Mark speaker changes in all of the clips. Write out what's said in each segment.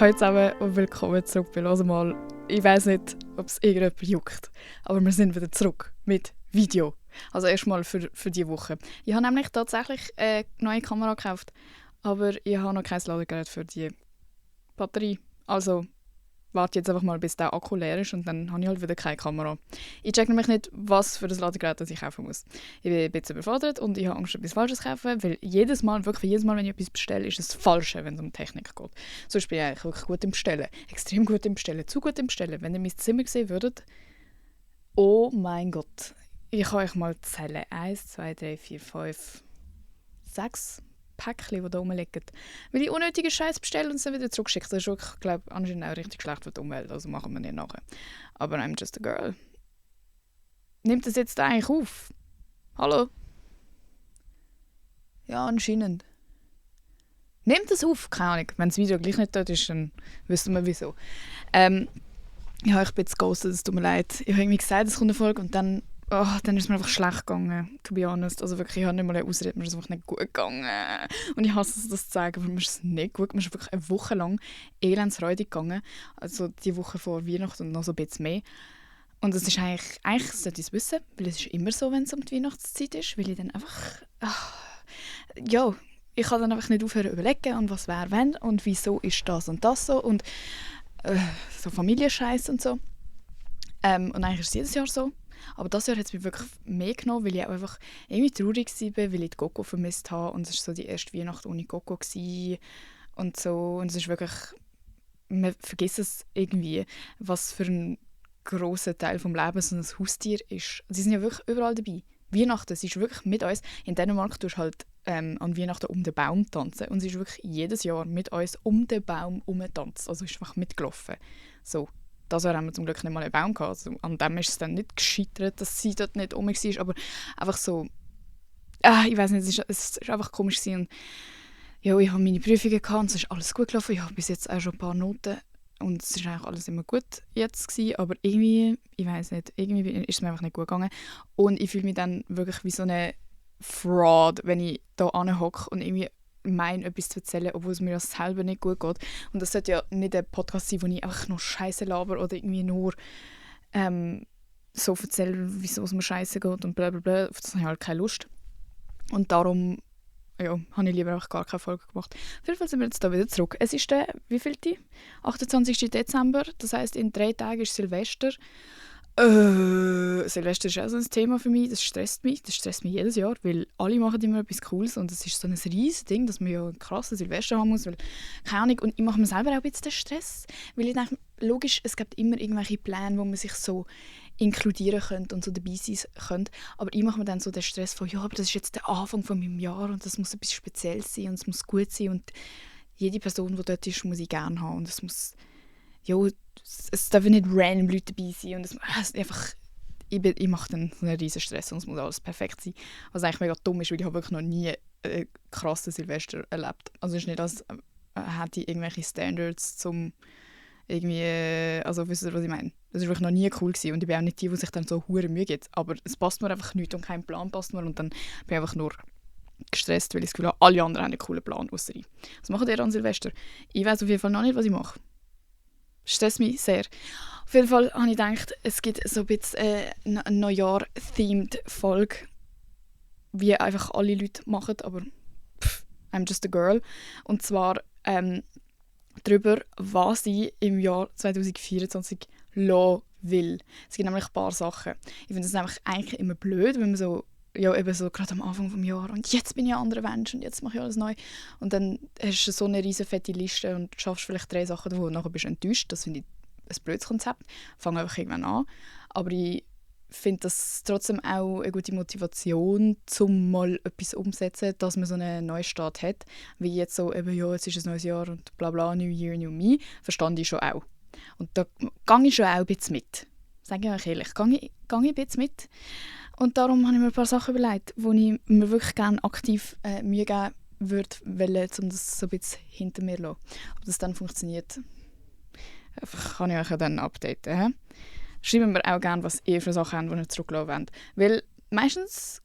Speaker 1: Hallo zusammen und willkommen zurück bei «Hör mal». Ich weiss nicht, ob es irgendjemand juckt, aber wir sind wieder zurück mit Video. Also erstmal für diese Woche. Ich habe nämlich tatsächlich eine neue Kamera gekauft, aber ich habe noch kein Ladegerät für die Batterie. Also warte jetzt einfach mal, bis der Akku leer ist und dann habe ich halt wieder keine Kamera. Ich check nämlich nicht, was für das Ladegerät ich kaufen muss. Ich bin ein bisschen überfordert und ich habe Angst, etwas Falsches zu kaufen, weil jedes Mal, wenn ich etwas bestelle, ist es das Falsche, wenn es um Technik geht. Sonst bin ich eigentlich wirklich gut im Bestellen. Extrem gut im Bestellen, zu gut im Bestellen. Wenn ihr mein Zimmer sehen würdet, oh mein Gott. Ich kann euch mal zählen. 1, 2, 3, 4, 5, 6 Päckchen, die da rumliegen. Weil ich unnötige Scheiß bestelle und es dann wieder zurückschicke. Das ist wirklich, glaube ich, anscheinend auch richtig schlecht für die Umwelt. Also machen wir nicht nachher. Aber I'm just a girl. Nimmt das jetzt eigentlich auf? Hallo? Ja, anscheinend. Nimmt das auf? Keine Ahnung. Wenn das Video gleich nicht dort ist, dann wissen wir wieso. Ja, ich bin jetzt ghostet, es tut mir leid. Ich habe irgendwie gesagt, es kommt eine Folge und dann ist es mir einfach schlecht gegangen, to be honest. Also wirklich, ich habe nicht mal eine Ausrede, mir ist es einfach nicht gut gegangen. Und ich hasse es, das zu sagen, aber mir ist es nicht gut. Mir ist wirklich eine Woche lang elendsräudig gegangen. Also die Woche vor Weihnachten und noch so ein bisschen mehr. Und das ist eigentlich sollte ich es wissen, weil es ist immer so, wenn es um die Weihnachtszeit ist, weil ich dann einfach, ich kann dann einfach nicht aufhören zu überlegen, und was wäre wenn und wieso ist das und das so und so Familienscheiß und so. Und eigentlich ist es jedes Jahr so. Aber dieses Jahr hat es mich wirklich mehr genommen, weil ich auch einfach irgendwie traurig war, weil ich die Coco vermisst habe. Und es war so die erste Weihnacht ohne Coco und so. Und es ist wirklich, man vergisst es irgendwie, was für ein grosser Teil des Lebens so ein Haustier ist. Sie sind ja wirklich überall dabei. Weihnachten, sie ist wirklich mit uns. In Dänemark tust du halt an Weihnachten um den Baum tanzen. Und sie ist wirklich jedes Jahr mit uns um den Baum herumgetanzt. Also ist einfach mitgelaufen. So. Das Jahr haben wir zum Glück nicht mal einen Baum gehabt. Also an dem ist es dann nicht gescheitert, dass sie dort nicht rum war. Aber einfach so, ich weiß nicht, es ist einfach komisch gewesen. Und, ja, ich habe meine Prüfungen gehabt und es ist alles gut gelaufen. Ich habe bis jetzt auch schon ein paar Noten und es ist eigentlich alles immer gut jetzt gewesen. Aber irgendwie, ich weiß nicht, irgendwie ist es mir einfach nicht gut gegangen. Und ich fühle mich dann wirklich wie so eine Fraud, wenn ich da hocke und irgendwie etwas zu erzählen, obwohl es mir selber nicht gut geht. Und das sollte ja nicht ein Podcast sein, wo ich einfach nur Scheiße laber oder irgendwie nur so erzähle, wieso es mir scheiße geht und blablabla. Auf das habe ich halt keine Lust. Und darum habe ich lieber auch gar keine Folge gemacht. Auf jeden Fall sind wir jetzt da wieder zurück. Es ist der, wievielte? 28. Dezember, das heisst, in 3 Tagen ist Silvester. Silvester ist auch so ein Thema für mich, das stresst mich jedes Jahr, weil alle machen immer etwas Cooles und es ist so ein riesiges Ding, dass man ja einen krassen Silvester haben muss, weil, keine Ahnung, und ich mache mir selber auch ein bisschen den Stress, weil ich denke, logisch, es gibt immer irgendwelche Pläne, wo man sich so inkludieren könnte und so dabei sein könnte, aber ich mache mir dann so den Stress von, ja, aber das ist jetzt der Anfang von meinem Jahr und das muss etwas Spezielles sein und es muss gut sein und jede Person, die dort ist, muss ich gerne haben und es muss, ja, es dürfen nicht random Leute dabei sein und ich mache dann so einen riesen Stress und es muss alles perfekt sein. Was eigentlich mega dumm ist, weil ich habe wirklich noch nie einen krassen Silvester erlebt. Also es ist nicht, als hätte ich irgendwelche Standards zum irgendwie, also wisst ihr, was ich meine? Das war wirklich noch nie cool gewesen und ich bin auch nicht die sich dann so hure Mühe gibt. Aber es passt mir einfach nicht und kein Plan passt mir und dann bin ich einfach nur gestresst, weil ich das Gefühl habe, alle anderen haben einen coolen Plan, ausser ich. Was macht ihr an Silvester? Ich weiß auf jeden Fall noch nicht, was ich mache. Stresst mich sehr. Auf jeden Fall habe ich gedacht, es gibt so ein bisschen eine Neujahr-themed Folge, wie einfach alle Leute machen, aber I'm just a girl. Und zwar darüber, was ich im Jahr 2024 lassen will. Es gibt nämlich ein paar Sachen. Ich finde es nämlich eigentlich immer blöd, wenn man so, ja, eben so gerade am Anfang des Jahres und jetzt bin ich ein anderer Mensch und jetzt mache ich alles neu. Und dann hast du so eine riesen fette Liste und schaffst vielleicht 3 Sachen davon und nachher bist du enttäuscht. Das finde ich ein blödes Konzept. Fang einfach irgendwann an. Aber ich finde das trotzdem auch eine gute Motivation, um mal etwas umzusetzen, dass man so einen Neustart hat. Wie jetzt so, eben, ja, jetzt ist ein neues Jahr und bla bla, New Year, New Me. Verstand ich schon auch. Und da gehe ich schon auch ein bisschen mit. Sage ich euch ehrlich, gehe ich ein bisschen mit. Und darum habe ich mir ein paar Sachen überlegt, wo ich mir wirklich gerne aktiv Mühe geben würde, um das so ein bisschen hinter mir zu lassen. Ob das dann funktioniert, kann ich euch ja dann updaten. He? Schreibt mir auch gerne, was ihr für Sachen habt, die ihr zurücklassen wollt. Weil meistens,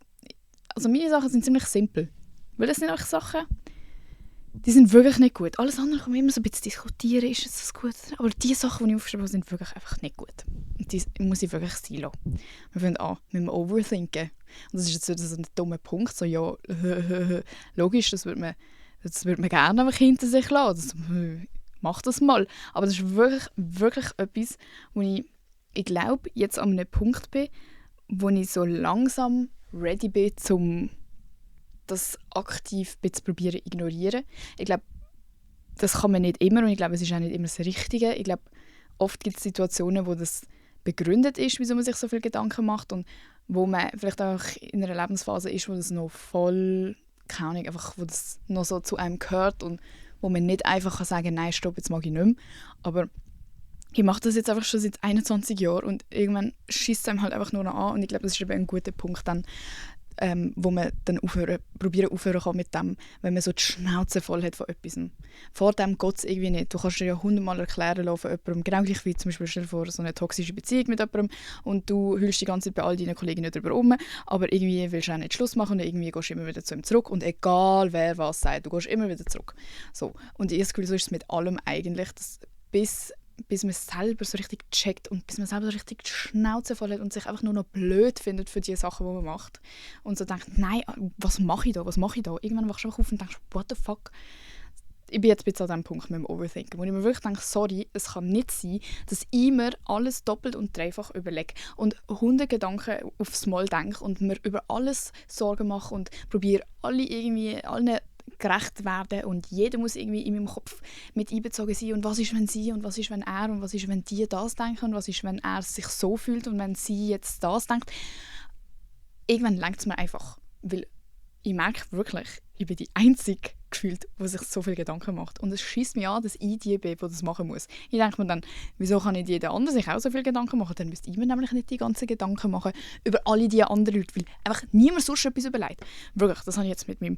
Speaker 1: also meine Sachen sind ziemlich simpel. Weil das sind auch Sachen, die sind wirklich nicht gut. Alles andere kann man immer so ein bisschen diskutieren, ist es gut? Aber die Sachen, die ich aufschreibe, sind wirklich einfach nicht gut. Und die muss ich wirklich sein lassen. Wir fangen an mit dem Overthinken. Und das ist jetzt wieder so ein dummer Punkt, so ja, logisch, das würde man gerne einfach hinter sich lassen. Mach das mal. Aber das ist wirklich, wirklich etwas, wo ich glaube, jetzt an einem Punkt bin, wo ich so langsam ready bin, um das aktiv zu probieren ignorieren. Ich glaube, das kann man nicht immer und ich glaube, es ist auch nicht immer das Richtige. Ich glaube, oft gibt es Situationen, wo das begründet ist, wieso man sich so viel Gedanken macht und wo man vielleicht auch in einer Lebensphase ist, wo das noch voll, keine Ahnung, einfach, wo das noch so zu einem gehört und wo man nicht einfach sagen kann, nein, stopp, jetzt mag ich nicht mehr. Aber ich mache das jetzt einfach schon seit 21 Jahren und irgendwann schießt es einem halt einfach nur noch an und ich glaube, das ist eben ein guter Punkt dann, wo man dann aufhören kann mit dem, wenn man so die Schnauze voll hat von etwas. Vor dem geht es irgendwie nicht. Du kannst dir ja 100-mal erklären lassen von jemandem, genau gleich wie zum Beispiel stell dir vor so eine toxische Beziehung mit jemandem und du hüllst die ganze Zeit bei all deinen Kollegen darüber rum, aber irgendwie willst du auch nicht Schluss machen und irgendwie gehst du immer wieder zu ihm zurück und egal wer was sagt, du gehst immer wieder zurück. So. Und ich habe das Gefühl, so ist es mit allem eigentlich, dass bis man es selber so richtig checkt und bis man selber so richtig die Schnauze voll hat und sich einfach nur noch blöd findet für die Sachen, die man macht. Und so denkt, nein, was mache ich da? Irgendwann wachst du einfach auf und denkst, what the fuck? Ich bin jetzt ein bisschen an diesem Punkt mit dem Overthinken, wo ich mir wirklich denke, sorry, es kann nicht sein, dass ich mir alles doppelt und dreifach überlege und 100 Gedanken aufs Mal denke und mir über alles Sorgen mache und probiere allen gerecht werden und jeder muss irgendwie in meinem Kopf mit einbezogen sein und was ist, wenn sie und was ist, wenn er und was ist, wenn die das denken und was ist, wenn er sich so fühlt und wenn sie jetzt das denkt. Irgendwann lenkt es mir einfach, weil ich merke wirklich, ich bin die Einzige gefühlt, die sich so viele Gedanken macht und es schießt mich an, dass ich die bin, die das machen muss. Ich denke mir dann, wieso kann nicht jeder andere sich auch so viele Gedanken machen? Dann müsste ich mir nämlich nicht die ganzen Gedanken machen über alle die anderen Leute, weil einfach niemand sonst etwas überlegt. Wirklich, das habe ich jetzt mit meinem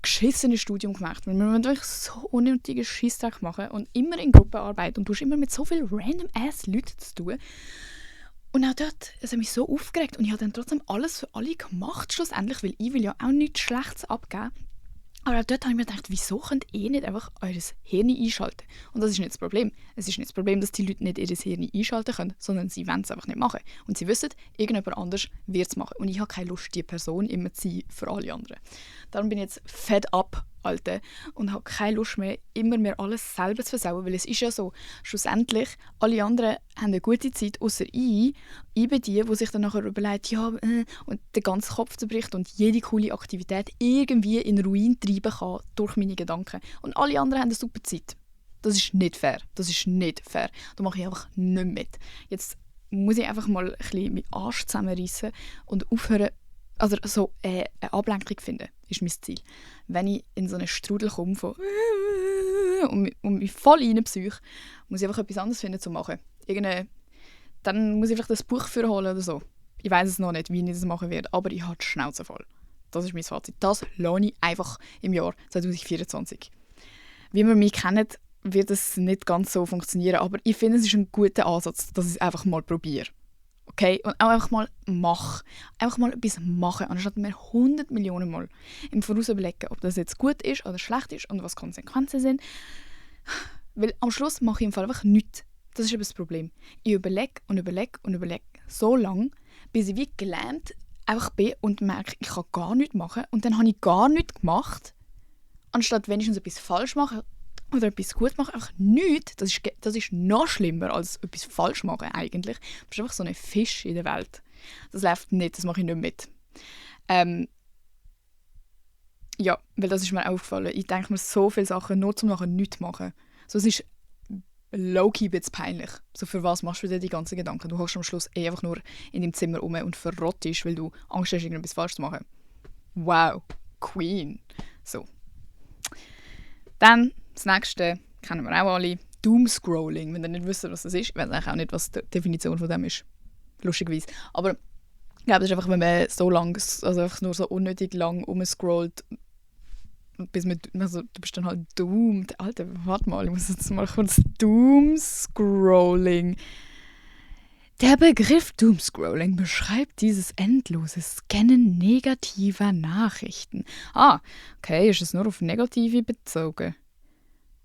Speaker 1: geschissene Studium gemacht, weil wir wirklich so unnötige Scheissdreck machen und immer in Gruppenarbeit und du hast immer mit so vielen random ass Leuten zu tun. Und auch dort, es hat mich so aufgeregt und ich habe dann trotzdem alles für alle gemacht schlussendlich, weil ich will ja auch nichts Schlechtes abgeben. Aber auch dort habe ich mir gedacht, wieso könnt ihr nicht einfach euer Hirn einschalten? Und das ist nicht das Problem. Es ist nicht das Problem, dass die Leute nicht ihr Hirn einschalten können, sondern sie wollen es einfach nicht machen. Und sie wissen, irgendjemand anders wird es machen. Und ich habe keine Lust, diese Person immer zu sein für alle anderen. Darum bin ich jetzt fed up, Alter, und habe keine Lust mehr, immer mehr alles selber zu versauen, weil es ist ja so, schlussendlich, alle anderen haben eine gute Zeit, außer ich bin die sich dann nachher überlegt, ja, und der ganze Kopf zerbricht und jede coole Aktivität irgendwie in Ruin treiben kann durch meine Gedanken. Und alle anderen haben eine super Zeit. Das ist nicht fair. Da mache ich einfach nicht mit. Jetzt muss ich einfach mal ein bisschen meinen Arsch zusammenreißen und aufhören, also so eine Ablenkung finden, ist mein Ziel. Wenn ich in so einen Strudel komme von und mich voll reinpsyche, muss ich einfach etwas anderes finden zu machen. Dann muss ich vielleicht das Buch holen oder so. Ich weiß es noch nicht, wie ich das machen werde, aber ich habe die Schnauze voll. Das ist mein Fazit. Das lohne ich einfach im Jahr 2024. Wie wir mich kennen, wird es nicht ganz so funktionieren, aber ich finde, es ist ein guter Ansatz, dass ich es einfach mal probiere. Okay? Und auch einfach mal mach. Einfach mal etwas machen, anstatt mir 100 Millionen Mal im Voraus überlegen, ob das jetzt gut ist oder schlecht ist und was Konsequenzen sind. Weil am Schluss mache ich im Fall einfach nichts. Das ist eben das Problem. Ich überlege so lange, bis ich wie gelähmt einfach bin und merke, ich kann gar nichts machen. Und dann habe ich gar nichts gemacht, anstatt wenigstens etwas falsch machen oder etwas gut machen, einfach nichts. Das ist noch schlimmer als etwas falsch machen eigentlich. Du bist einfach so ein Fisch in der Welt. Das läuft nicht, das mache ich nicht mit. Ja, weil das ist mir aufgefallen. Ich denke mir so viele Sachen nur zum nachher nichts machen. So, es ist low-key ein bisschen peinlich. So, für was machst du dir die ganzen Gedanken? Du hockst am Schluss einfach nur in deinem Zimmer rum und verrottest, weil du Angst hast, irgendetwas falsch zu machen. Wow, Queen. So. Dann, das nächste, kennen wir auch alle, Doomscrolling. Wenn ihr nicht wisst, was das ist, ich weiß eigentlich auch nicht, was die Definition von dem ist. Lustigerweise. Aber ich glaube, das ist einfach, wenn man so lang, also einfach nur so unnötig lang rumscrollt, bis man, also du bist dann halt doomed. Alter, warte mal, ich muss jetzt mal kurz Doomscrolling. Der Begriff Doomscrolling beschreibt dieses endlose Scannen negativer Nachrichten. Ah, okay, ist es nur auf negative bezogen?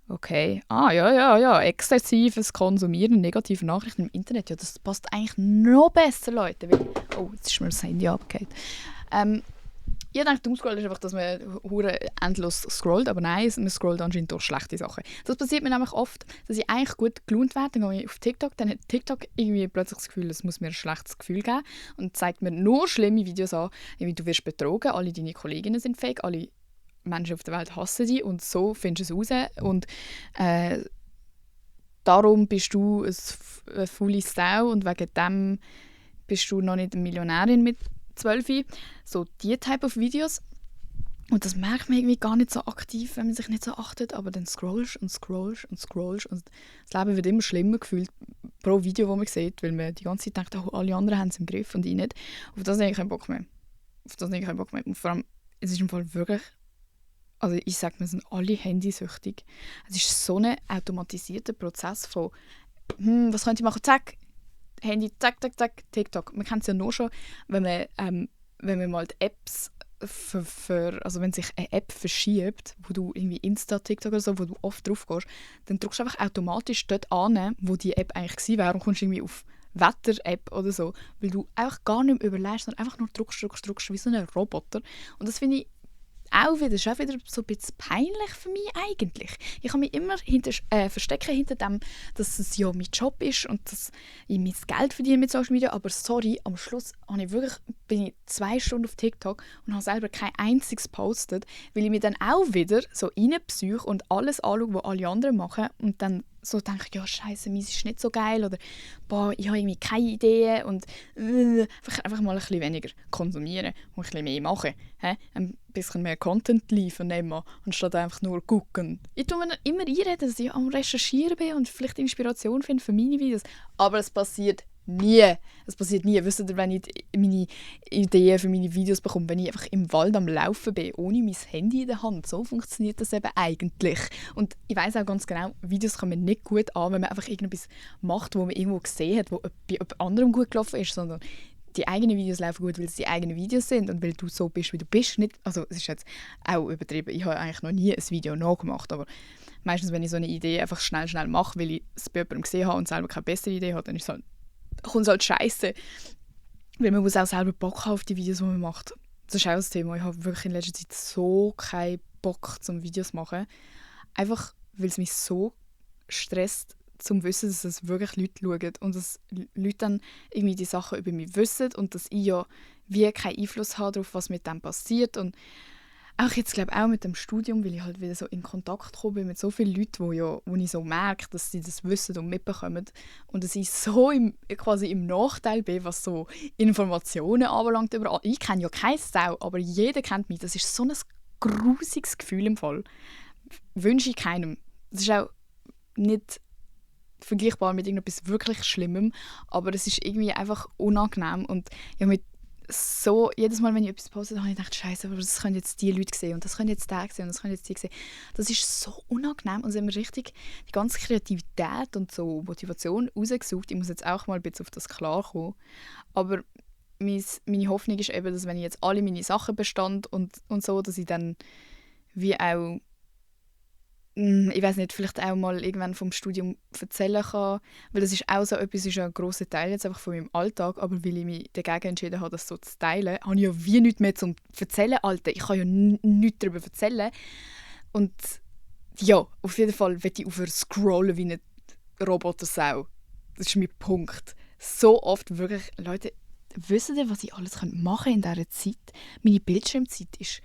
Speaker 1: Okay. Ja. Exzessives Konsumieren negativer Nachrichten im Internet. Ja, das passt eigentlich noch besser, Leute. Weil, oh, jetzt ist mir das Handy abgehakt. Ich denke, Doomscrollen ist einfach, dass man hure endlos scrollt, aber nein, man scrollt anscheinend durch schlechte Sachen. Das passiert mir nämlich oft, dass ich eigentlich gut gelaunt werde, dann gehe ich auf TikTok, dann hat TikTok irgendwie plötzlich das Gefühl, es muss mir ein schlechtes Gefühl geben und zeigt mir nur schlimme Videos an, wie du wirst betrogen, alle deine Kolleginnen sind fake, alle Menschen auf der Welt hassen dich und so findest du es raus und darum bist du eine faule Sau und wegen dem bist du noch nicht eine Millionärin mit 12. So diese Type of Videos. Und das merkt man irgendwie gar nicht so aktiv, wenn man sich nicht so achtet, aber dann scrollst und das Leben wird immer schlimmer gefühlt pro Video, das man sieht, weil man die ganze Zeit denkt, oh, alle anderen haben es im Griff und ich nicht. Auf das habe ich keinen Bock mehr. Und vor allem, es ist im Fall wirklich, also ich sage, wir sind alle handysüchtig. Es ist so ein automatisierter Prozess von was könnte ich machen? Zack, Handy, zack, TikTok. Man kennt es ja nur schon, wenn man mal die Apps also wenn sich eine App verschiebt, wo du irgendwie Insta, TikTok oder so, wo du oft drauf gehst, dann drückst du einfach automatisch dort an, wo die App eigentlich gewesen wäre und kommst irgendwie auf Wetter-App oder so, weil du einfach gar nicht mehr überlegst, sondern einfach nur drückst wie so ein Roboter. Und das finde ich ist auch wieder so ein bisschen peinlich für mich eigentlich. Ich kann mich immer verstecken hinter dem, dass es ja mein Job ist und dass ich mein Geld verdiene mit Social Media, aber sorry, am Schluss bin ich 2 Stunden auf TikTok und habe selber kein einziges gepostet, weil ich mir dann auch wieder so reinpsyche und alles anschaue, was alle anderen machen und dann so denke ich, ja scheiße, meins ist nicht so geil oder boah, ich habe irgendwie keine Ideen und einfach mal ein bisschen weniger konsumieren und ein bisschen mehr machen. Ein bisschen mehr Content liefern, anstatt einfach nur gucken. Ich tue mir immer einreden, dass ich am Recherchieren bin und vielleicht Inspiration finde für meine Videos, aber es passiert nie. Es passiert nie. Wisst ihr, wenn ich meine Ideen für meine Videos bekomme, wenn ich einfach im Wald am Laufen bin, ohne mein Handy in der Hand. So funktioniert das eben eigentlich. Und ich weiss auch ganz genau, Videos kommen nicht gut an, wenn man einfach irgendetwas macht, wo man irgendwo gesehen hat, wo bei jemand anderem gut gelaufen ist, sondern die eigenen Videos laufen gut, weil es die eigenen Videos sind und weil du so bist, wie du bist. Nicht, also es ist jetzt auch übertrieben. Ich habe eigentlich noch nie ein Video nachgemacht, aber meistens, wenn ich so eine Idee einfach schnell mache, weil ich es bei jemandem gesehen habe und selber keine bessere Idee habe, dann ist es halt kommt es halt scheiße. Weil man muss auch selber Bock haben auf die Videos, die man macht. Das ist auch das Thema. Ich habe wirklich in letzter Zeit so keinen Bock zum Videos zu machen. Einfach, weil es mich so stresst, zum Wissen, dass es wirklich Leute schauen und dass Leute dann irgendwie die Sachen über mich wissen und dass ich ja wie keinen Einfluss habe darauf, was mit dem passiert. Und auch jetzt, glaube auch mit dem Studium, weil ich halt wieder so in Kontakt gekommen bin mit so vielen Leuten, wo ich so merke, dass sie das wissen und mitbekommen. Und dass ich so quasi im Nachteil bin, was so Informationen anbelangt. Ich kenne ja keine Sau, aber jeder kennt mich. Das ist so ein grusiges Gefühl im Fall. Wünsche ich keinem. Das ist auch nicht vergleichbar mit irgendetwas wirklich Schlimmem, aber es ist irgendwie einfach unangenehm. Und ja, so, jedes Mal, wenn ich etwas postet, habe ich gedacht, Scheiße, aber das können jetzt die Leute sehen und das können jetzt die sehen und das können jetzt die sehen. Das ist so unangenehm und sie haben richtig die ganze Kreativität und so Motivation rausgesucht. Ich muss jetzt auch mal ein bisschen auf das klarkommen. Aber meine Hoffnung ist eben, dass wenn ich jetzt alle meine Sachen bestand und so, dass ich dann wie auch ich weiß nicht, vielleicht auch mal irgendwann vom Studium erzählen kann, weil das ist auch so etwas, ist ein grosser Teil jetzt einfach von meinem Alltag, aber weil ich mich dagegen entschieden habe, das so zu teilen, habe ich ja wie nichts mehr zum Erzählen, Alter. Ich kann ja nichts darüber erzählen. Und ja, auf jeden Fall will ich aufhören scrollen wie eine Robotersau. Das ist mein Punkt. So oft wirklich, Leute, wisst ihr, was ich alles machen in dieser Zeit? Meine Bildschirmzeit ist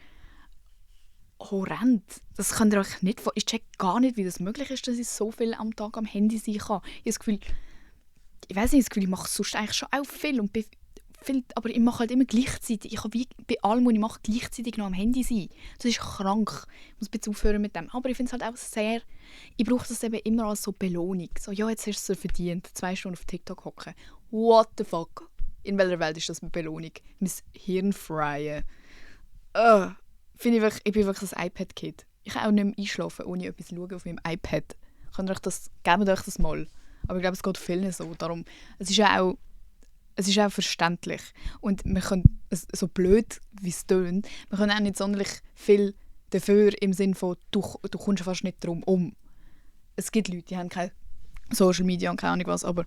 Speaker 1: horrend. Das könnt ihr euch nicht vorstellen. Ich check gar nicht, wie das möglich ist, dass ich so viel am Tag am Handy sein kann. Ich habe das Gefühl, ich mache sonst eigentlich schon auch viel, aber ich mache halt immer gleichzeitig. Ich kann wie bei allem, was ich mache, gleichzeitig noch am Handy sein. Das ist krank. Ich muss ein bisschen aufhören mit dem. Aber ich finde es halt auch sehr... Ich brauche das eben immer als so Belohnung. So, ja, jetzt hast du es verdient, 2 Stunden auf TikTok hocken. What the fuck? In welcher Welt ist das eine Belohnung? Mein Hirn fryen. Ich bin wirklich ein iPad-Kid. Ich kann auch nicht mehr einschlafen, ohne etwas zu schauen auf meinem iPad. Gebt euch das mal. Aber ich glaube, es geht vielen so. Darum, es ist ja auch es ist auch verständlich. Und wir können, so blöd wie es tönt, wir können auch nicht sonderlich viel dafür im Sinne von, du kommst fast nicht drum um. Es gibt Leute, die haben keine Social Media und keine Ahnung was, aber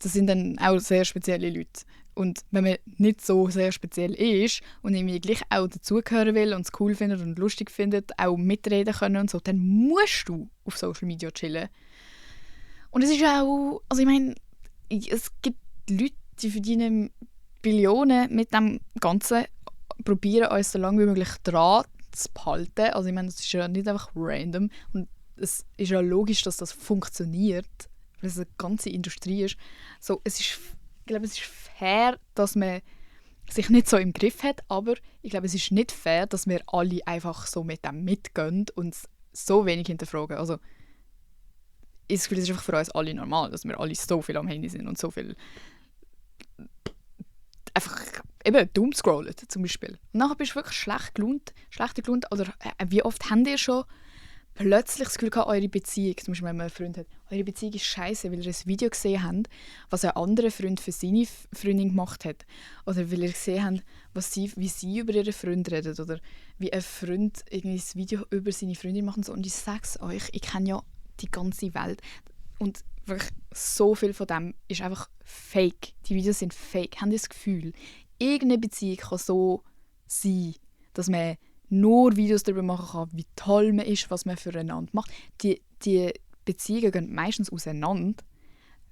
Speaker 1: das sind dann auch sehr spezielle Leute. Und wenn man nicht so sehr speziell ist und irgendwie gleich auch dazugehören will und es cool findet und lustig findet, auch mitreden können und so, dann musst du auf Social Media chillen. Und es ist auch, also ich meine, es gibt Leute, die verdienen Billionen mit dem Ganzen, probieren uns so lange wie möglich dran zu behalten. Also ich meine, das ist ja nicht einfach random und es ist ja logisch, dass das funktioniert, weil es eine ganze Industrie ist. So, ich glaube, es ist fair, dass man sich nicht so im Griff hat, aber ich glaube, es ist nicht fair, dass wir alle einfach so mit dem mitgehen und so wenig hinterfragen. Also ich das Gefühl, es ist einfach für uns alle normal, dass wir alle so viel am Handy sind und so viel einfach eben dumm scrollen zum Beispiel. Und nachher bist du wirklich schlechter gelaunt. Oder wie oft habt ihr schon plötzlich das Gefühl gehabt, eure Beziehung, zum Beispiel wenn man einen Freund hat, eure Beziehung ist scheiße, weil ihr ein Video gesehen habt, was ein anderer Freund für seine Freundin gemacht hat. Oder weil ihr gesehen habt, wie sie über ihren Freund redet. Oder wie ein Freund irgendwie ein Video über seine Freundin macht und so. Und ich sage es euch, ich kenne ja die ganze Welt. Und wirklich so viel von dem ist einfach fake. Die Videos sind fake. Habt ihr das Gefühl, irgendeine Beziehung kann so sein, dass man nur Videos darüber machen kann, wie toll man ist, was man füreinander macht. Die Beziehungen gehen meistens auseinander,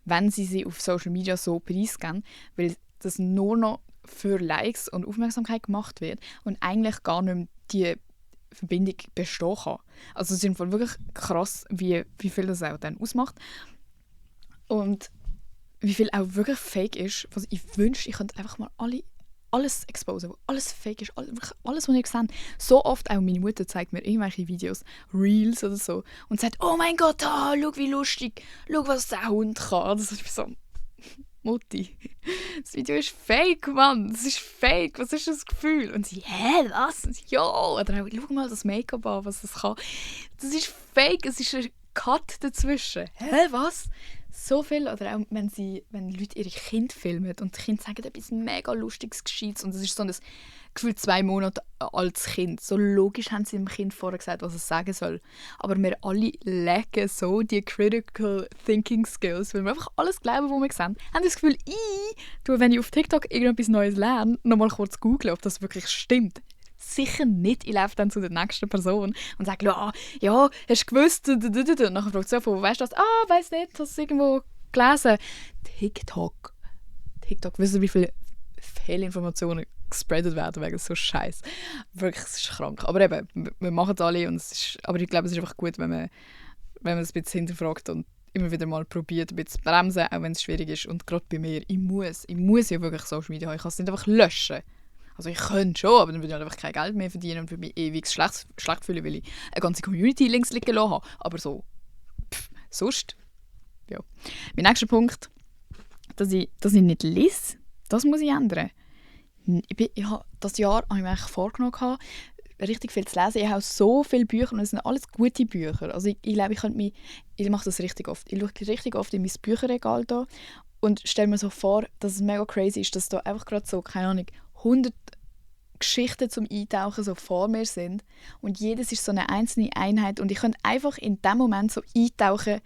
Speaker 1: wenn sie auf Social Media so preisgeben, weil das nur noch für Likes und Aufmerksamkeit gemacht wird und eigentlich gar nicht mehr die Verbindung bestehen kann. Also es ist wirklich krass, wie viel das auch dann ausmacht. Und wie viel auch wirklich fake ist. Was ich wünschte, ich könnte einfach mal alles exposen, wo alles fake ist, alles, was ihr seht. So oft, auch meine Mutter zeigt mir irgendwelche Videos, Reels oder so, und sagt, oh mein Gott, schau wie lustig, schau, was der Hund kann. Das ist so, Mutti, das Video ist fake, Mann, das ist fake, was ist das Gefühl? Und sie, was? Ja, oder auch, schau mal das Make-up an, was das kann. Das ist fake, es ist ein Cut dazwischen. Was? So viel, oder auch wenn Leute ihre Kinder filmen und die Kinder sagen etwas mega Lustiges, Gescheites und es ist so ein gefühlt 2 Monate altes Kind. So logisch haben sie dem Kind vorher gesagt, was es sagen soll. Aber wir alle lacken so die Critical Thinking Skills, weil wir einfach alles glauben, was wir sehen. Haben das Gefühl, wenn ich auf TikTok irgendetwas Neues lerne, nochmal kurz googeln, ob das wirklich stimmt. Sicher nicht. Ich laufe dann zu der nächsten Person und sage, ja, hast du gewusst? Und nachher fragt sie, wo weißt du das? Weiss nicht, hast du irgendwo gelesen? TikTok, wisst ihr, wie viele Fehlinformationen gespreadet werden wegen so Scheiß. Wirklich, es ist krank. Aber eben, wir machen es alle. Aber ich glaube, es ist einfach gut, wenn man es ein bisschen hinterfragt und immer wieder mal probiert, ein bisschen zu bremsen, auch wenn es schwierig ist. Und gerade bei mir, ich muss ja wirklich Social Media haben. Ich kann es nicht einfach löschen. Also ich könnte schon, aber dann würde ich einfach kein Geld mehr verdienen und würde mich ewig schlecht fühlen, weil ich eine ganze Community links liegen lassen habe. Aber so, sonst, ja. Mein nächster Punkt, dass ich nicht lese, das muss ich ändern. Das Jahr habe ich mir eigentlich vorgenommen, richtig viel zu lesen. Ich habe so viele Bücher und es sind alles gute Bücher. Also ich glaube, ich mache das richtig oft. Ich schaue richtig oft in mein Bücherregal da und stelle mir so vor, dass es mega crazy ist, dass da einfach gerade so, keine Ahnung, 100 Geschichten zum Eintauchen so vor mir sind und jedes ist so eine einzelne Einheit und ich könnte einfach in dem Moment so eintauchen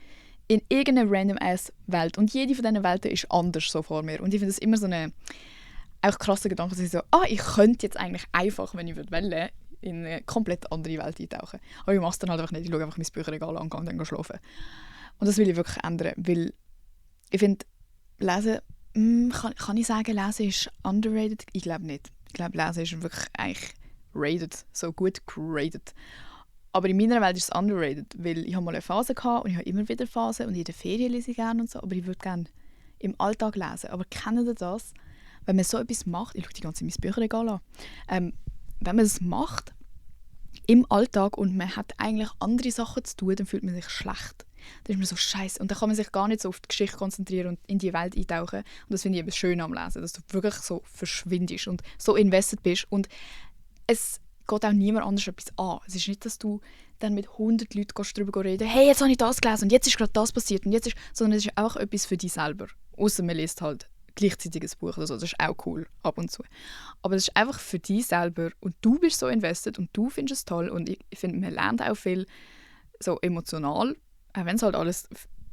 Speaker 1: in irgendeine random-ass-Welt und jede von diesen Welten ist anders so vor mir und ich finde das immer so eine auch krasse Gedanke, dass ich so, ich könnte jetzt eigentlich einfach, wenn ich wollte, in eine komplett andere Welt eintauchen. Aber ich mache es dann halt einfach nicht, ich schaue einfach mein Bücherregal an und dann schlafen. Und das will ich wirklich ändern, weil ich finde, Lesen, kann ich sagen, Lesen ist underrated? Ich glaube nicht. Ich glaube, Lesen ist wirklich eigentlich rated, so gut geradet. Aber in meiner Welt ist es underrated, weil ich habe mal eine Phase gehabt und ich habe immer wieder Phasen und in der Ferien lese ich gerne und so, aber ich würde gerne im Alltag lesen. Aber kennt ihr das? Wenn man so etwas macht, ich schaue die ganze Zeit mein Bücherregal an, wenn man es macht im Alltag und man hat eigentlich andere Sachen zu tun, dann fühlt man sich schlecht. Dann ist man so scheiße und dann kann man sich gar nicht so auf die Geschichte konzentrieren und in die Welt eintauchen. Und das finde ich eben schön am Lesen, dass du wirklich so verschwindest und so invested bist. Und es geht auch niemand anders etwas an. Es ist nicht, dass du dann mit 100 Leuten darüber reden, hey, jetzt habe ich das gelesen und jetzt ist gerade das passiert und jetzt ist, sondern es ist auch etwas für dich selber. Außer man liest halt gleichzeitig ein Buch oder so. Das ist auch cool, ab und zu. Aber das ist einfach für dich selber und du bist so invested und du findest es toll und ich finde, man lernt auch viel so emotional, auch wenn es halt alles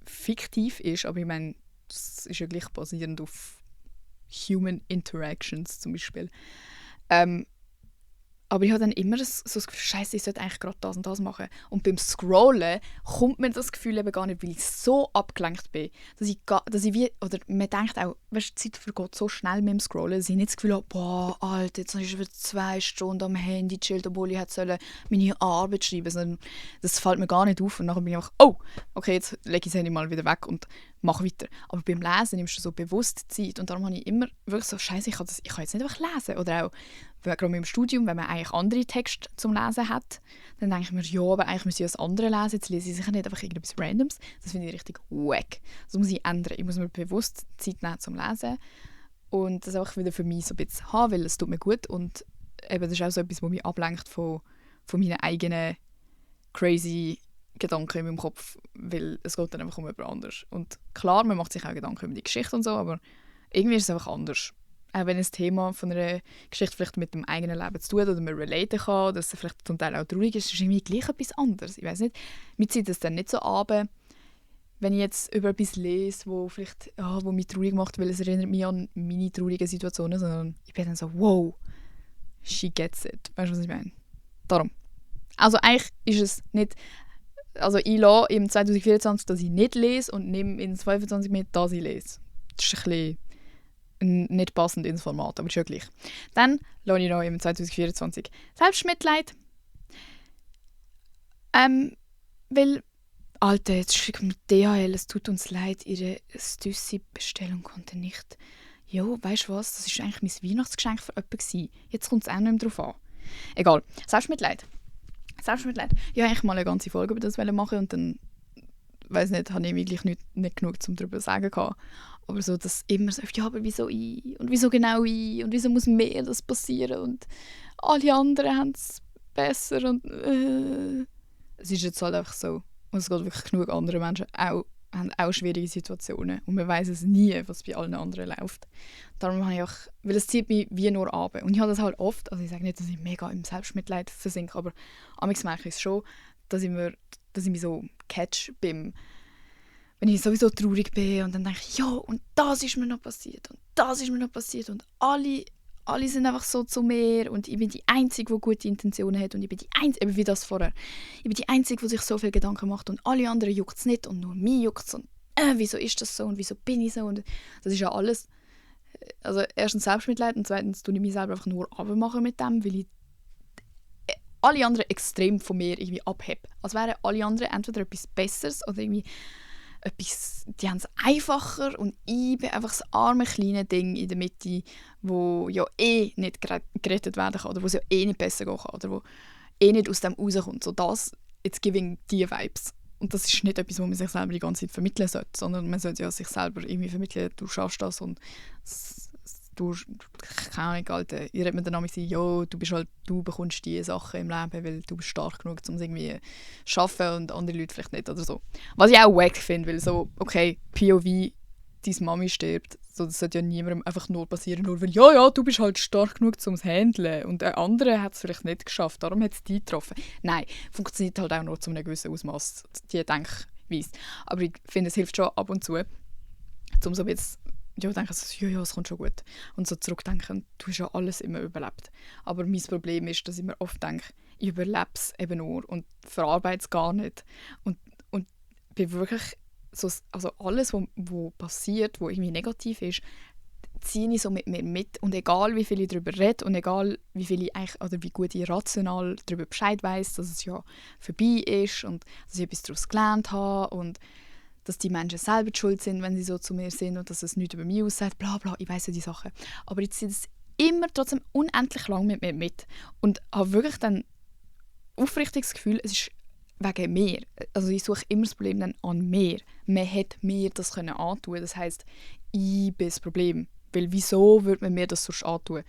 Speaker 1: fiktiv ist, aber ich meine, das ist ja gleich basierend auf Human Interactions zum Beispiel. Aber ich habe dann immer so das Gefühl, Scheiße, ich sollte eigentlich gerade das und das machen. Und beim Scrollen kommt mir das Gefühl eben gar nicht, weil ich so abgelenkt bin, dass ich wie, oder man denkt auch, weißt, die Zeit vergeht so schnell mit dem Scrollen, dass ich nicht das Gefühl habe, boah, Alter, jetzt habe ich schon wieder 2 Stunden am Handy gechillt, obwohl ich hätte meine Arbeit schreiben sollen. Das fällt mir gar nicht auf und dann bin ich einfach, oh, okay, jetzt lege ich das Handy mal wieder weg und mache weiter. Aber beim Lesen nimmst du so bewusst Zeit und darum habe ich immer wirklich so, Scheiße, ich kann jetzt nicht einfach lesen. Oder auch gerade im Studium, wenn man eigentlich andere Texte zum Lesen hat, dann denke ich mir, ja, aber eigentlich müssen ich das andere lesen, jetzt lese ich sicher nicht einfach irgendetwas Randoms. Das finde ich richtig wack. Das muss ich ändern. Ich muss mir bewusst Zeit nehmen zum Lesen und das auch wieder für mich so ein bisschen haben, weil es tut mir gut und eben, das ist auch so etwas, was mich ablenkt von meinen eigenen crazy Gedanken in meinem Kopf, weil es geht dann einfach um jemand anderes. Und klar, man macht sich auch Gedanken über die Geschichte und so, aber irgendwie ist es einfach anders. Auch wenn ein Thema von einer Geschichte vielleicht mit dem eigenen Leben zu tun hat oder man relaten kann, dass es vielleicht zum Teil auch traurig ist, ist irgendwie gleich etwas anderes. Ich weiss nicht, mir zieht es dann nicht so ab, wenn ich jetzt über etwas lese, wo vielleicht wo mich traurig macht, weil es erinnert mich an meine traurigen Situationen, sondern ich bin dann so, wow, she gets it. Weißt du, was ich meine? Darum. Also eigentlich ist es nicht, also ich lasse im 2024, dass ich nicht lese und nehme in 2025 mit, dass ich lese. Das ist ein bisschen nicht passend ins Format, aber ist ja gleich. Dann lasse ich noch im 2024 Selbstmitleid. Weil, Alter, jetzt schickt mir DHL, es tut uns leid, ihre Stüssi-Bestellung konnte nicht. Jo, weißt du was, das war eigentlich mein Weihnachtsgeschenk für jemanden. Jetzt kommt es auch nicht mehr drauf an. Egal, Selbstmitleid. Ja, ich mal eine ganze Folge über das machen und dann, weiss nicht, habe ich wirklich nicht genug, um darüber zu sagen. Aber so, dass immer so, ja, aber wieso ich? Und wieso genau ich? Und wieso muss mir das passieren? Und alle anderen haben es besser und es ist jetzt halt einfach so. Und es geht wirklich genug andere Menschen haben auch schwierige Situationen und man weiß es nie, was bei allen anderen läuft. Darum habe ich auch, weil es zieht mich wie nur ab. Und ich habe das halt oft, also ich sage nicht, dass ich mega im Selbstmitleid versinke, aber manchmal merke ich es schon, dass ich mich so catch wenn ich sowieso traurig bin und dann denke ich, ja, und das ist mir noch passiert und das ist mir noch passiert und alle sind einfach so zu mir und ich bin die Einzige, die gute Intentionen hat und ich bin die Einzige, eben wie das vorher, ich bin die Einzige, die sich so viele Gedanken macht und alle anderen juckt es nicht und nur mich juckt es und wieso ist das so und wieso bin ich so und das ist ja alles, also erstens Selbstmitleid und zweitens tue ich mich selber einfach nur abmachen mit dem, weil ich alle anderen extrem von mir irgendwie abhebe. Als wären alle anderen entweder etwas Besseres oder irgendwie etwas, die haben es einfacher und ich bin einfach das arme kleine Ding in der Mitte, wo ja nicht gerettet werden kann oder wo es ja nicht besser gehen kann oder wo nicht aus dem rauskommt. So das, jetzt giving die Vibes. Und das ist nicht etwas, was man sich selber die ganze Zeit vermitteln sollte, sondern man sollte ja sich selber irgendwie vermitteln, du schaffst das und du, keine Ahnung, Alter, ihr redet mir dann nämlich so, ja, du bekommst diese Sachen im Leben, weil du bist stark genug, um es irgendwie zu schaffen und andere Leute vielleicht nicht oder so. Was ich auch wack finde, weil so, okay, POV, deine Mami stirbt, so, das sollte ja niemandem einfach nur passieren, nur weil, ja, du bist halt stark genug, um es zu handeln und der andere hat es vielleicht nicht geschafft, darum hat es dich getroffen. Nein, funktioniert halt auch nur zu einem gewissen Ausmaß, die Denkweise. Aber ich finde, es hilft schon ab und zu, um so jetzt denken, ja, es kommt schon gut. Und so zurückdenken, du hast ja alles immer überlebt. Aber mein Problem ist, dass ich mir oft denke, ich überlebe es eben nur und verarbeite es gar nicht. Und bin wirklich so, also alles, was passiert, was irgendwie negativ ist, ziehe ich so mit mir mit. Und egal, wie viel ich darüber rede und egal, wie viel ich eigentlich, oder wie gut ich rational darüber Bescheid weiss, dass es ja vorbei ist und dass ich etwas daraus gelernt habe und dass die Menschen selber die schuld sind, wenn sie so zu mir sind und dass es nichts über mich aussagt, bla bla, ich weiss ja die Sachen. Aber ich ziehe das immer trotzdem unendlich lang mit mir mit und habe wirklich dann aufrichtig das Gefühl, es ist wegen mir. Also ich suche immer das Problem dann an mir. Man hätte mir das antun können. Das heisst, ich bin das Problem. Weil wieso würde man mir das sonst antun?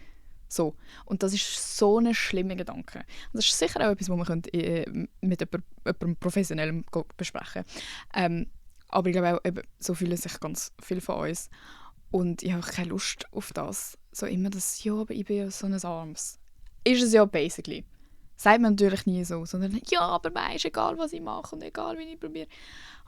Speaker 1: So. Und das ist so ein schlimmer Gedanke. Und das ist sicher auch etwas, was man mit jemandem Professionellem besprechen könnte. Aber ich glaube auch, so fühlen sich ganz viele von uns. Und ich habe keine Lust auf das. So immer das, ja, aber ich bin ja so ein Arms. Ist es ja basically. Sagt man natürlich nie so, sondern ja, aber weisst, egal was ich mache und egal wie ich probiere.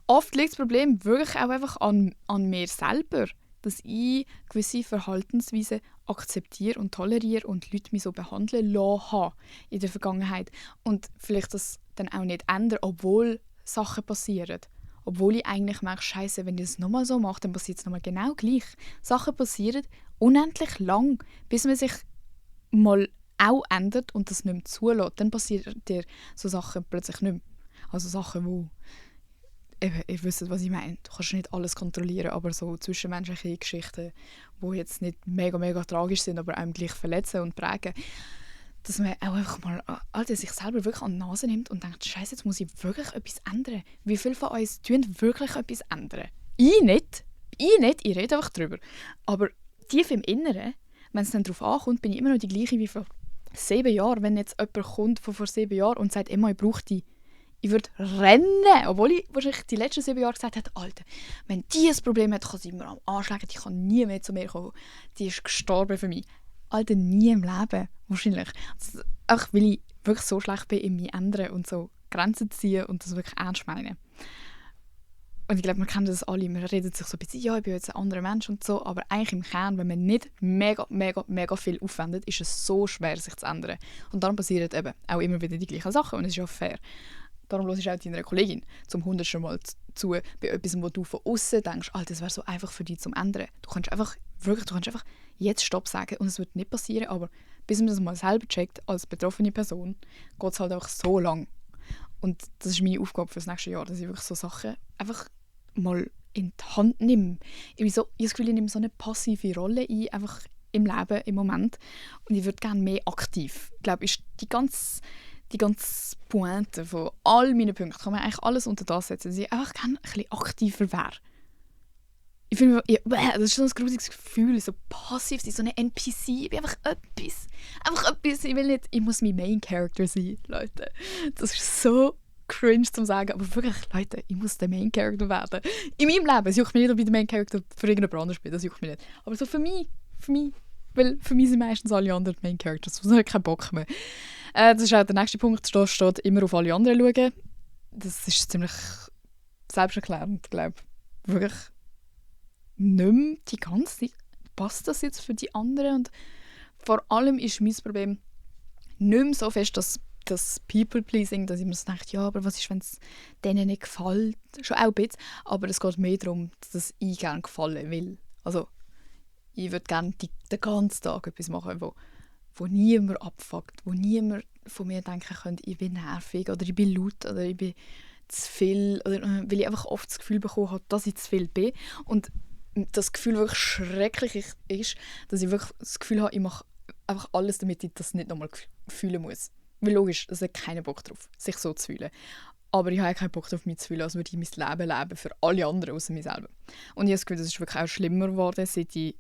Speaker 1: Oft liegt das Problem wirklich auch einfach an mir selber, dass ich gewisse Verhaltensweisen akzeptiere und toleriere und Leute mich so behandeln lassen habe in der Vergangenheit. Und vielleicht das dann auch nicht ändern, obwohl Sachen passieren. Obwohl ich eigentlich merke, Scheiße, wenn ich es nochmal so mache, dann passiert es nochmal genau gleich. Sachen passieren unendlich lang, bis man sich mal auch ändert und das nicht mehr zulässt. Dann passieren dir so Sachen plötzlich nicht mehr. Also Sachen, wo ihr wisst, was ich meine. Du kannst nicht alles kontrollieren, aber so zwischenmenschliche Geschichten, die jetzt nicht mega, mega tragisch sind, aber einem gleich verletzen und prägen, dass man auch einfach mal sich selber wirklich an die Nase nimmt und denkt, Scheiße, jetzt muss ich wirklich etwas ändern. Wie viele von uns tun wirklich etwas ändern? Ich nicht. Ich rede einfach drüber. Aber tief im Inneren, wenn es dann darauf ankommt, bin ich immer noch die gleiche wie vor 7 Jahren. Wenn jetzt jemand kommt von vor 7 Jahren und sagt, Emma, ich brauche dich, ich würde rennen, obwohl ich wahrscheinlich die letzten 7 Jahre gesagt habe, Alter, wenn die ein Problem hat, kann sie mir am anschlagen, die kann nie mehr zu mir kommen. Die ist gestorben für mich. Alter, nie im Leben, wahrscheinlich. Also, auch weil ich wirklich so schlecht bin, in mich ändern und so Grenzen ziehen und das wirklich ernst meinen. Und ich glaube, man kennt das alle, man redet sich so ein bisschen, ja, ich bin jetzt ein anderer Mensch und so, aber eigentlich im Kern, wenn man nicht mega, mega, mega viel aufwendet, ist es so schwer, sich zu ändern. Und darum passieren eben auch immer wieder die gleichen Sachen und es ist ja fair. Darum hörst du auch deiner Kollegin zum 100. Mal zu, bei etwas, wo du von außen denkst, Alter, das wäre so einfach für dich zum Ändern. Du kannst einfach jetzt Stopp sagen und es wird nicht passieren, aber bis man das mal selber checkt, als betroffene Person, geht es halt einfach so lang. Und das ist meine Aufgabe für das nächste Jahr, dass ich wirklich so Sachen einfach mal in die Hand nehme. Ich habe das Gefühl, ich nehme so eine passive Rolle ein, einfach im Leben, im Moment. Und ich würde gerne mehr aktiv. Ich glaube, ist die ganze Pointe von all meinen Punkten, kann man eigentlich alles unter das setzen, dass ich einfach gerne ein bisschen aktiver wäre. Ich finde, das ist so ein gruseliges Gefühl, so passiv sein, so eine NPC. Ich bin einfach etwas. Einfach etwas. Ich muss mein Main Character sein, Leute. Das ist so cringe zu sagen, aber wirklich, Leute, ich muss der Main Character werden. In meinem Leben, es juckt mich nicht, ob ich der Main Character für irgendjemand anderes bin, das juckt mich nicht. Aber so für mich, weil für mich sind meistens alle anderen Main Characters, das habe ich keinen Bock mehr. Das ist auch der nächste Punkt, da steht immer auf alle anderen schauen. Das ist ziemlich selbsterklärend, glaube ich. Wirklich nicht mehr die ganze Zeit. Passt das jetzt für die anderen? Und vor allem ist mein Problem nicht mehr so fest, dass das People-Pleasing, dass ich mir so denke, ja, aber was ist, wenn es denen nicht gefällt? Schon auch ein bisschen, aber es geht mehr darum, dass ich gerne gefallen will. Also, ich würde gerne den ganzen Tag etwas machen, wo niemand abfuckt, wo niemand von mir denken könnte, ich bin nervig oder ich bin laut oder ich bin zu viel, oder weil ich einfach oft das Gefühl bekommen habe, dass ich zu viel bin. Und das Gefühl wirklich schrecklich ist, dass ich wirklich das Gefühl habe, ich mache einfach alles, damit ich das nicht nochmal fühlen muss. Weil logisch, es hat keinen Bock drauf, sich so zu fühlen. Aber ich habe keinen Bock darauf, mich zu fühlen, als würde ich mein Leben leben für alle anderen außer mir selber. Und ich habe das Gefühl, das ist wirklich auch schlimmer geworden, seit ich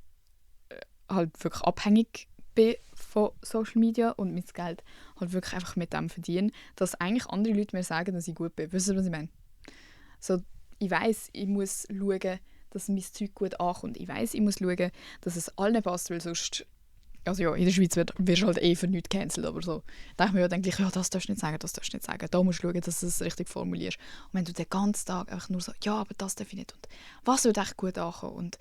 Speaker 1: halt wirklich abhängig bin von Social Media und mein Geld halt wirklich einfach mit dem verdiene, dass eigentlich andere Leute mir sagen, dass ich gut bin. Wisst ihr, was ich meine? So, ich weiss, ich muss schauen, dass mein Zeug gut ankommt. Ich weiss, ich muss schauen, dass es allen passt, weil sonst, also ja, in der Schweiz wirst du halt für nichts gecancelt, aber so, da denke ich, ja, das darfst du nicht sagen, das darfst du nicht sagen. Da musst du schauen, dass du es richtig formulierst. Und wenn du den ganzen Tag einfach nur so, ja, aber das darf ich nicht und was wird echt gut ankommen und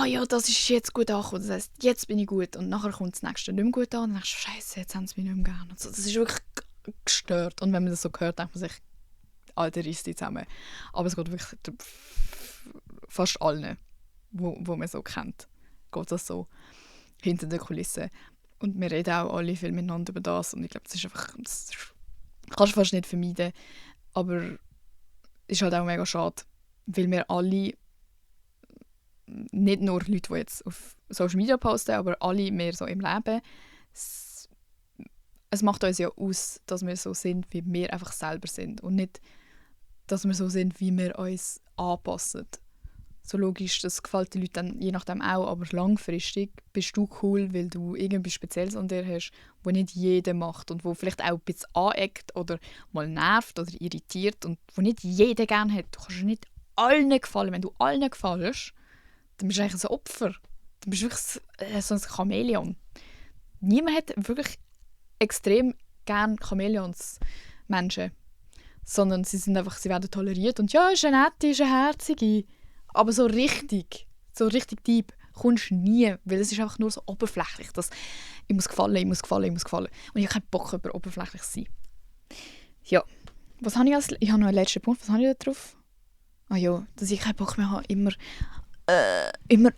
Speaker 1: ja, das ist jetzt gut angekommen, das heisst, jetzt bin ich gut und nachher kommt das nächste nicht mehr gut an und dann denkst du, Scheiße, jetzt haben sie mich nicht mehr gern. Und so, das ist wirklich gestört und wenn man das so hört, denkt man sich, Alter, reiss dich zusammen. Aber es geht wirklich fast allen, wo man so kennt, geht das so hinter den Kulissen. Und wir reden auch alle viel miteinander über das und ich glaube, das ist einfach, das kannst du fast nicht vermeiden, aber es ist halt auch mega schade, weil wir alle, nicht nur Leute, die jetzt auf Social Media posten, aber alle mehr so im Leben, es macht uns ja aus, dass wir so sind, wie wir einfach selber sind und nicht, dass wir so sind, wie wir uns anpassen. So logisch, das gefällt den Leuten dann je nachdem auch, aber langfristig bist du cool, weil du irgendetwas Spezielles an dir hast, was nicht jeder macht und wo vielleicht auch ein bisschen aneckt oder mal nervt oder irritiert und wo nicht jeder gerne hat. Du kannst nicht allen gefallen. Wenn du allen gefällst, dann bist du eigentlich ein Opfer. Dann bist du wirklich so ein Chamäleon. Niemand hat wirklich extrem gerne Chamäleons, Menschen. Sondern sie werden toleriert und ja, ist eine nette, ist eine herzige. Aber so richtig deep kommst du nie, weil es ist einfach nur so oberflächlich. Ich muss gefallen. Und ich habe keinen Bock, über oberflächlich zu sein. Ja, was habe ich als... Ich habe noch einen letzten Punkt, was habe ich da drauf? Ah ja, dass ich keinen Bock mehr habe, immer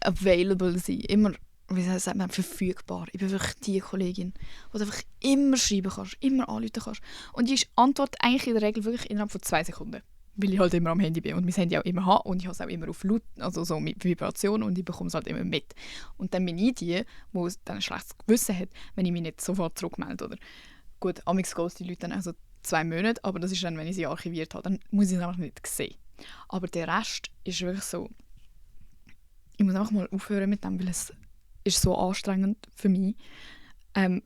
Speaker 1: available sein, immer, wie sagt man, verfügbar. Ich bin wirklich die Kollegin, die du einfach immer schreiben kannst, immer anrufen kannst. Und die antwortet eigentlich in der Regel wirklich innerhalb von 2 Sekunden. Weil ich halt immer am Handy bin und mein Handy auch immer habe und ich habe es auch immer auf Laut, also so mit Vibration und ich bekomme es halt immer mit. Und dann bin ich die dann ein schlechtes Gewissen hat, wenn ich mich nicht sofort zurückmelde. Oder gut, amigs geht die Leute dann also 2 Monate, aber das ist dann, wenn ich sie archiviert habe, dann muss ich es einfach nicht sehen. Aber der Rest ist wirklich so, ich muss einfach mal aufhören mit dem, weil es ist so anstrengend für mich.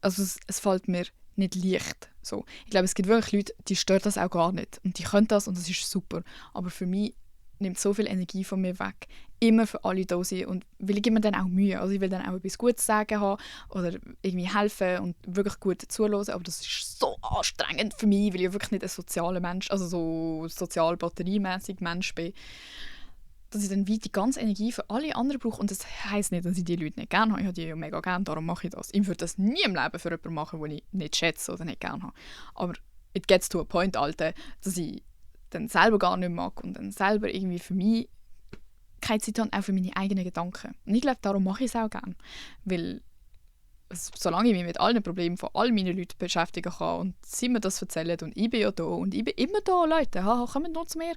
Speaker 1: Also es fällt mir nicht leicht. So. Ich glaube, es gibt wirklich Leute, die stört das auch gar nicht. Und die können das und das ist super. Aber für mich nimmt so viel Energie von mir weg. Immer für alle da sein. Und weil ich mir dann auch Mühe. Also ich will dann auch etwas Gutes sagen haben oder irgendwie helfen und wirklich gut zuhören. Aber das ist so anstrengend für mich, weil ich wirklich nicht ein sozialer Mensch, also so sozial batteriemäßig Mensch bin, dass ich dann wie die ganze Energie für alle anderen brauche. Und das heisst nicht, dass ich die Leute nicht gerne habe. Ich habe die ja mega gerne, darum mache ich das. Ich würde das nie im Leben für jemanden machen, den ich nicht schätze oder nicht gerne habe. Aber it gets to a point, Alter, dass ich dann selber gar nicht mag und dann selber irgendwie für mich keine Zeit habe, auch für meine eigenen Gedanken. Und ich glaube, darum mache ich es auch gerne. Weil solange ich mich mit allen Problemen von all meinen Leuten beschäftigen kann und sie mir das erzählen und ich bin ja da und ich bin immer da, Leute, kommt nur zu mir,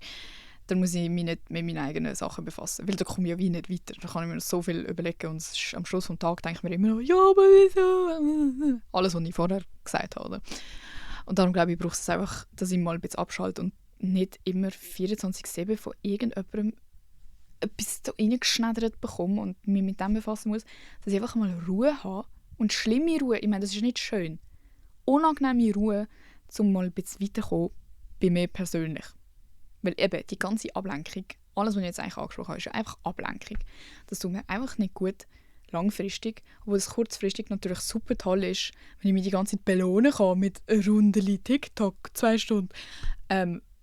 Speaker 1: dann muss ich mich nicht mit meinen eigenen Sachen befassen. Weil da komme ich ja wie nicht weiter. Da kann ich mir so viel überlegen und am Schluss des Tages denke ich mir immer noch, ja, aber wieso? Alles, was ich vorher gesagt habe. Und darum glaube ich, braucht es einfach, dass ich mal ein bisschen abschalte und nicht immer 24/7 von irgendjemandem etwas so reingeschneidert bekomme und mich mit dem befassen muss, dass ich einfach mal Ruhe habe. Und schlimme Ruhe, ich meine, das ist nicht schön. Unangenehme Ruhe, um mal ein bisschen weiterzukommen, bei mir persönlich. Weil eben die ganze Ablenkung, alles, was ich jetzt eigentlich angesprochen habe, ist ja einfach Ablenkung. Das tut mir einfach nicht gut langfristig, obwohl es kurzfristig natürlich super toll ist, wenn ich mich die ganze Zeit belohnen kann mit einer Runde TikTok, 2 Stunden,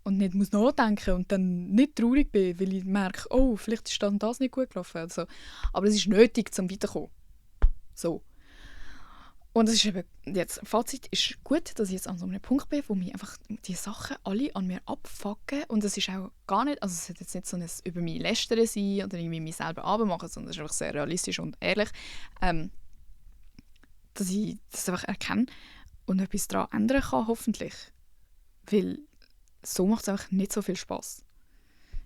Speaker 1: und nicht muss nachdenken und dann nicht traurig bin, weil ich merke, oh, vielleicht ist dann das nicht gut gelaufen. Also, aber es ist nötig, um weiterzukommen. So. Und es ist eben jetzt, Fazit ist gut, dass ich jetzt an so einem Punkt bin, wo mich einfach die Sachen alle an mir abfucken. Und es ist auch gar nicht, also es sollte jetzt nicht so ein über mich lästern sein oder irgendwie mich selber abmachen, sondern es ist einfach sehr realistisch und ehrlich, dass ich das einfach erkenne und etwas daran ändern kann, hoffentlich. Weil so macht es einfach nicht so viel Spass.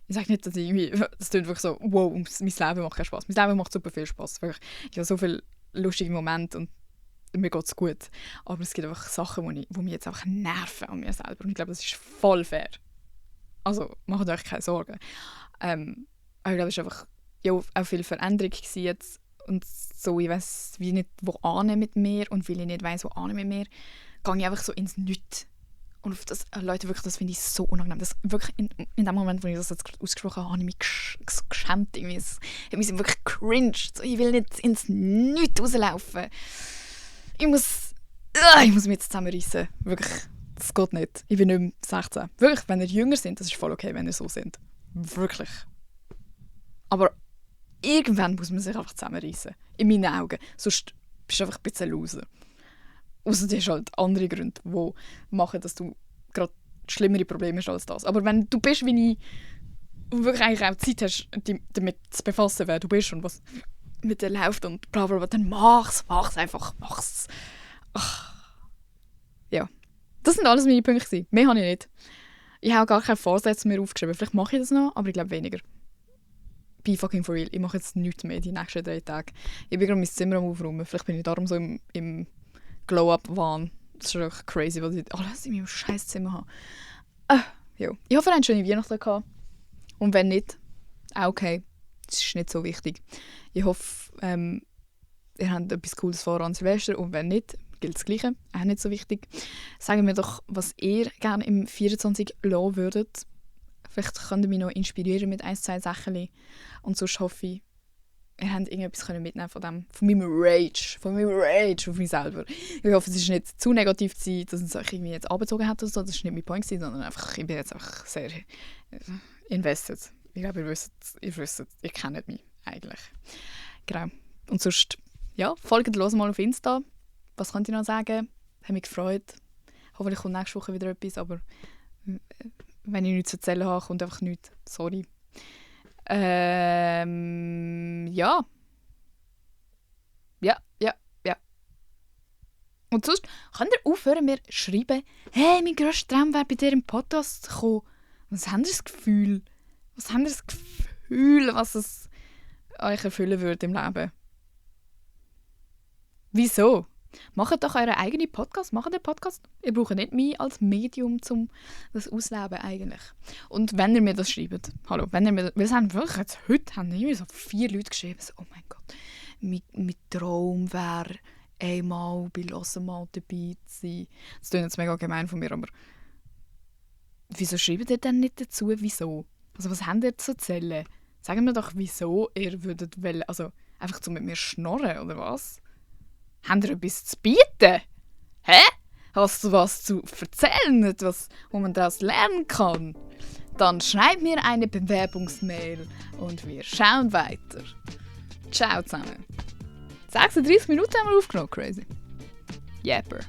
Speaker 1: Ich sage nicht, dass ich irgendwie, das klingt wirklich so, wow, mein Leben macht keinen Spass. Mein Leben macht super viel Spass. Ich habe so viele lustige Momente und mir geht es gut. Aber es gibt einfach Sachen, die mich jetzt einfach nerven an mir selber. Und ich glaube, das ist voll fair. Also, macht euch keine Sorgen. Aber ich glaube, es war einfach auch viel Veränderung jetzt. Und so, ich weiss wie nicht, wo ane mit mir. Und weil ich nicht weiss, wo ane mit mir, gehe ich einfach so ins Nichts. Und auf das, Leute, wirklich, das finde ich so unangenehm. Das, wirklich in dem Moment, wo ich das jetzt ausgesprochen habe, habe ich mich so geschämt. Irgendwie. Es hat mich wirklich cringe. So, ich will nicht ins Nichts rauslaufen. Ich muss mich jetzt zusammenreissen. Wirklich, das geht nicht. Ich bin nicht mehr 16. Wirklich, wenn ihr jünger seid, das ist voll okay, wenn ihr so seid. Wirklich. Aber irgendwann muss man sich einfach zusammenreissen. In meinen Augen. Sonst bist du einfach ein bisschen loser. Außer du hast halt andere Gründe, die machen, dass du gerade schlimmere Probleme hast als das. Aber wenn du bist wie ich und wirklich eigentlich auch Zeit hast, damit zu befassen, wer du bist und was mit dir läuft und bla bla bla, dann mach's einfach. Ach. Ja. Das sind alles meine Punkte. Mehr habe ich nicht. Ich habe gar keine Vorsätze mehr aufgeschrieben. Vielleicht mache ich das noch, aber ich glaube weniger. Be fucking for real. Ich mache jetzt nichts mehr die nächsten 3 Tage. Ich bin gerade mein Zimmer am Aufräumen. Vielleicht bin ich darum so im Glow-Up-Wahn. Das ist wirklich crazy, was ich alles in meinem scheiß Zimmer habe. Ja. Ich hoffe, ihr habt schöne Weihnachten gehabt. Und wenn nicht, auch okay. Das ist nicht so wichtig. Ich hoffe, ihr habt etwas Cooles vor an Silvester. Und wenn nicht, gilt das Gleiche. Auch nicht so wichtig. Sagen mir doch, was ihr gerne im 24 lassen würdet. Vielleicht könnt ihr mich noch inspirieren mit 1, 2 Sachen. Und sonst hoffe ich, ihr habt irgendetwas mitnehmen von meinem Rage auf mich selber. Ich hoffe, es ist nicht zu negativ zu sein, dass es euch irgendwie jetzt abgezogen hat oder so. Das war nicht mein Point, sondern einfach, ich bin jetzt einfach sehr invested. Ich glaube, ihr kennt mich eigentlich. Genau. Und sonst, ja, folgt los mal auf Insta. Was könnt ihr noch sagen? Hat mich gefreut. Hoffentlich kommt nächste Woche wieder etwas, aber wenn ich nichts zu erzählen habe, kommt einfach nichts. Sorry. Ja. Und sonst könnt ihr aufhören, mir zu schreiben, hey, mein grösster Traum wäre, bei dir im Podcast zu kommen. Was habt ihr das Gefühl? Was es euch erfüllen würde im Leben? Wieso? Macht doch euren eigenen Podcast. Macht den Podcast. Ihr braucht nicht mich als Medium, um das auszuleben eigentlich. Und wenn ihr mir das schreibt, hallo, wenn ihr mir das, wir haben wirklich jetzt heute haben irgendwie so 4 Leute geschrieben, so, oh mein Gott, mein Traum wäre, einmal bei «Hören mal» dabei zu sein. Das klingt jetzt mega gemein von mir, aber wieso schreibt ihr denn nicht dazu, wieso? Also was habt ihr zu erzählen? Sagt mir doch, wieso ihr würdet wollen, also einfach so mit mir schnorren, oder was? Habt ihr etwas zu bieten? Hä? Hast du was zu erzählen, etwas, wo man daraus lernen kann? Dann schreib mir eine Bewerbungsmail und wir schauen weiter. Ciao zusammen. 36 Minuten haben wir aufgenommen, crazy. Japper.